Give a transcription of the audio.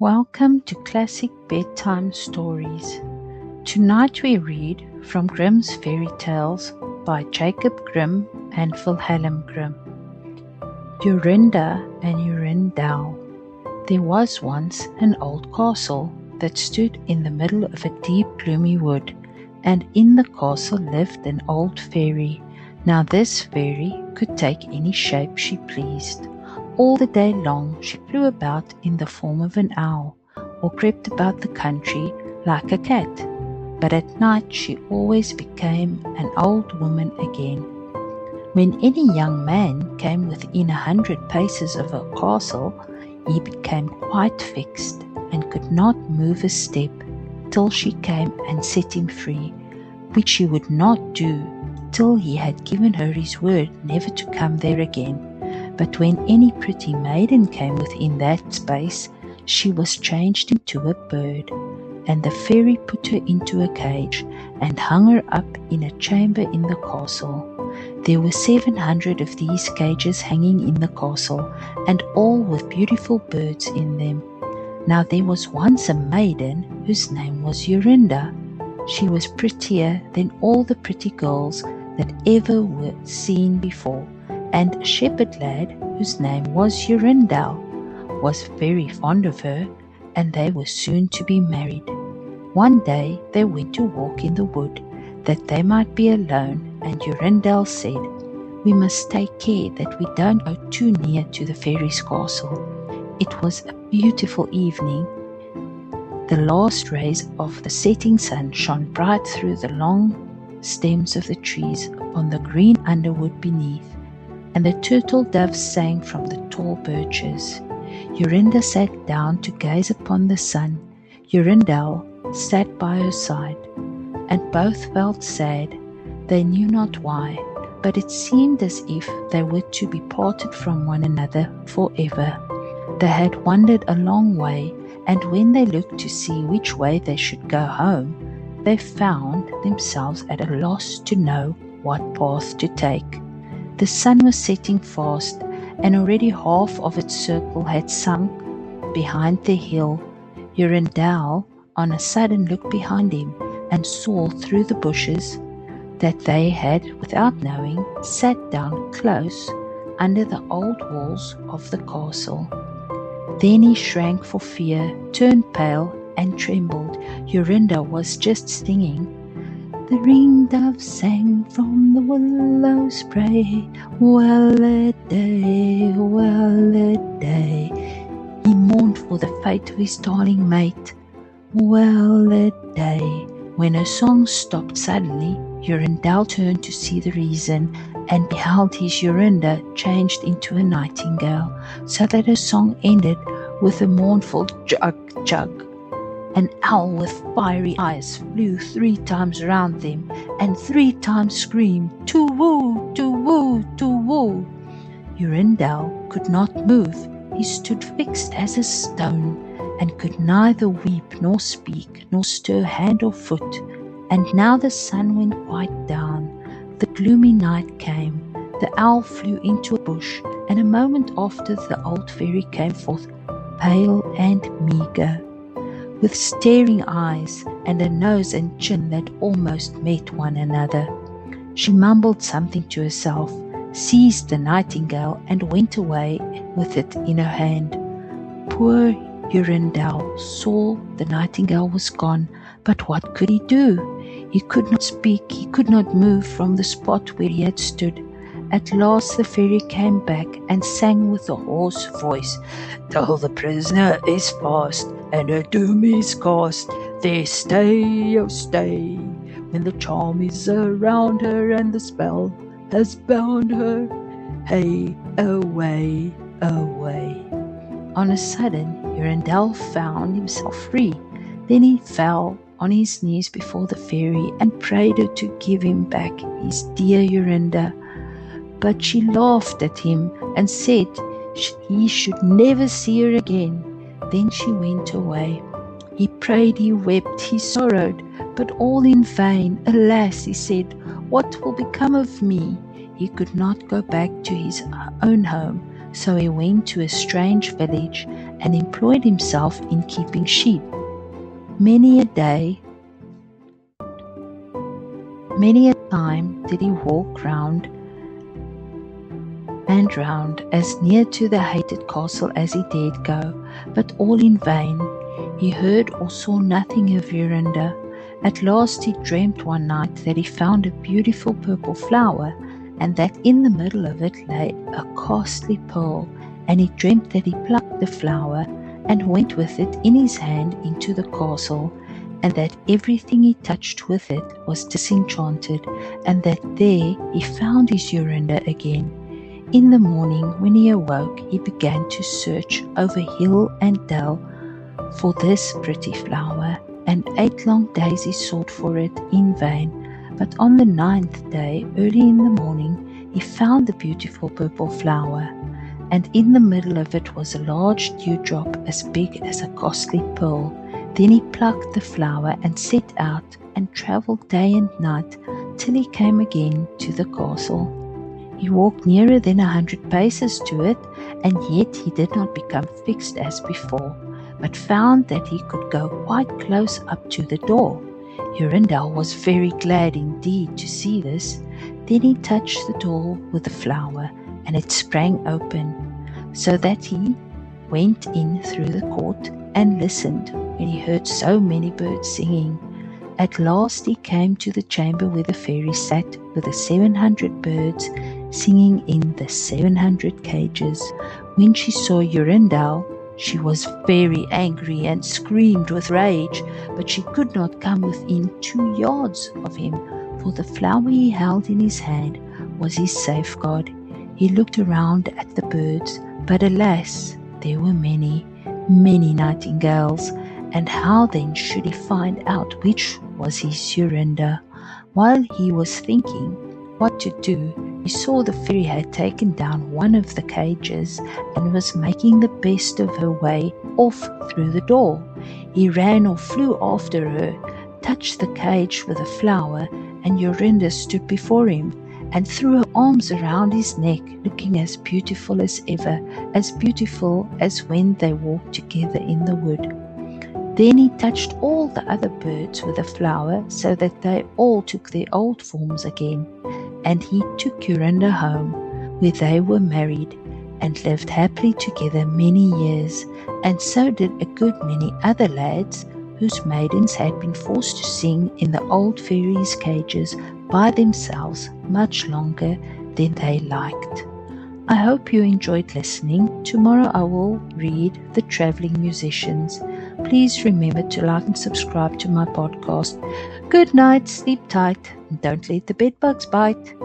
Welcome to Classic Bedtime Stories. Tonight we read from Grimm's Fairy Tales by Jacob Grimm and Wilhelm Grimm. Jorinda and Jorindel. There was once an old castle that stood in the middle of a deep gloomy wood, and in the castle lived an old fairy. Now this fairy could take any shape she pleased. All the day long she flew about in the form of an owl, or crept about the country like a cat. But at night she always became an old woman again. When any young man came within 100 paces of her castle, he became quite fixed and could not move a step till she came and set him free, which she would not do till he had given her his word never to come there again. But when any pretty maiden came within that space, she was changed into a bird, and the fairy put her into a cage and hung her up in a chamber in the castle. There were 700 of these cages hanging in the castle, and all with beautiful birds in them. Now there was once a maiden whose name was Jorinda. She was prettier than all the pretty girls that ever were seen before, and a shepherd lad whose name was Jorindel was very fond of her, and they were soon to be married. One day they went to walk in the wood, that they might be alone, and Jorindel said, "We must take care that we don't go too near to the fairy's castle." It was a beautiful evening. The last rays of the setting sun shone bright through the long stems of the trees upon the green underwood beneath, and the turtle doves sang from the tall birches. Jorinda sat down to gaze upon the sun. Jorindel sat by her side, and both felt sad. They knew not why, but it seemed as if they were to be parted from one another forever. They had wandered a long way, and when they looked to see which way they should go home, they found themselves at a loss to know what path to take. The sun was setting fast, and already half of its circle had sunk behind the hill. Jorindel on a sudden looked behind him and saw through the bushes that they had, without knowing, sat down close under the old walls of the castle. Then he shrank for fear, turned pale, and trembled. Jorinda was just singing, "The ring-dove sang from the willow spray, well-a-day, well-a-day." He mourned for the fate of his darling mate. Well-a-day. When her song stopped suddenly, Jorindel turned to see the reason, and beheld his Jorinda changed into a nightingale, so that her song ended with a mournful jug-jug. An owl with fiery eyes flew 3 times round them, and 3 times screamed, "To-woo, to-woo, to-woo." Jorindel could not move. He stood fixed as a stone, and could neither weep nor speak, nor stir hand or foot. And now the sun went quite down. The gloomy night came. The owl flew into a bush, and a moment after the old fairy came forth, pale and meagre, with staring eyes and a nose and chin that almost met one another. She mumbled something to herself, seized the nightingale, and went away with it in her hand. Poor Jorindel saw the nightingale was gone, but what could he do? He could not speak, he could not move from the spot where he had stood. At last the fairy came back and sang with a hoarse voice, "Till the prisoner is fast, and her doom is cast, there stay, oh stay, when the charm is around her and the spell has bound her, hey, away, away." On a sudden, Jorindel found himself free. Then he fell on his knees before the fairy and prayed her to give him back his dear Jorinda. But she laughed at him and said he should never see her again. Then she went away. He prayed, he wept, he sorrowed, but all in vain. "Alas," he said, "what will become of me?" He could not go back to his own home, so he went to a strange village and employed himself in keeping sheep. Many a time did he walk round and round as near to the hated castle as he dared go, but all in vain. He heard or saw nothing of Jorinda. At last he dreamt one night that he found a beautiful purple flower, and that in the middle of it lay a costly pearl, and he dreamt that he plucked the flower and went with it in his hand into the castle, and that everything he touched with it was disenchanted, and that there he found his Jorinda again. In the morning when he awoke, he began to search over hill and dale for this pretty flower, and 8 long days he sought for it in vain. But on the 9th day, early in the morning, he found the beautiful purple flower, and in the middle of it was a large dewdrop as big as a costly pearl. Then he plucked the flower and set out and travelled day and night till he came again to the castle. He walked nearer than 100 paces to it, and yet he did not become fixed as before, but found that he could go quite close up to the door. Jorindel was very glad indeed to see this. Then he touched the door with the flower, and it sprang open, so that he went in through the court and listened when he heard so many birds singing. At last he came to the chamber where the fairy sat with the 700 birds singing in the 700 cages. When she saw Jorindel, she was very angry and screamed with rage, but she could not come within 2 yards of him, for the flower he held in his hand was his safeguard. He looked around at the birds, but alas, there were many, many nightingales, and how then should he find out which was his Jorinda? While he was thinking what to do, he saw the fairy had taken down one of the cages and was making the best of her way off through the door. He ran or flew after her, touched the cage with a flower, and Jorinda stood before him and threw her arms around his neck, looking as beautiful as ever, as beautiful as when they walked together in the wood. Then he touched all the other birds with a flower, so that they all took their old forms again. And he took Jorinda home, where they were married, and lived happily together many years, and so did a good many other lads, whose maidens had been forced to sing in the old fairies' cages by themselves much longer than they liked. I hope you enjoyed listening. Tomorrow I will read The Traveling Musicians. Please remember to like and subscribe to my podcast. Good night, sleep tight, and don't let the bedbugs bite.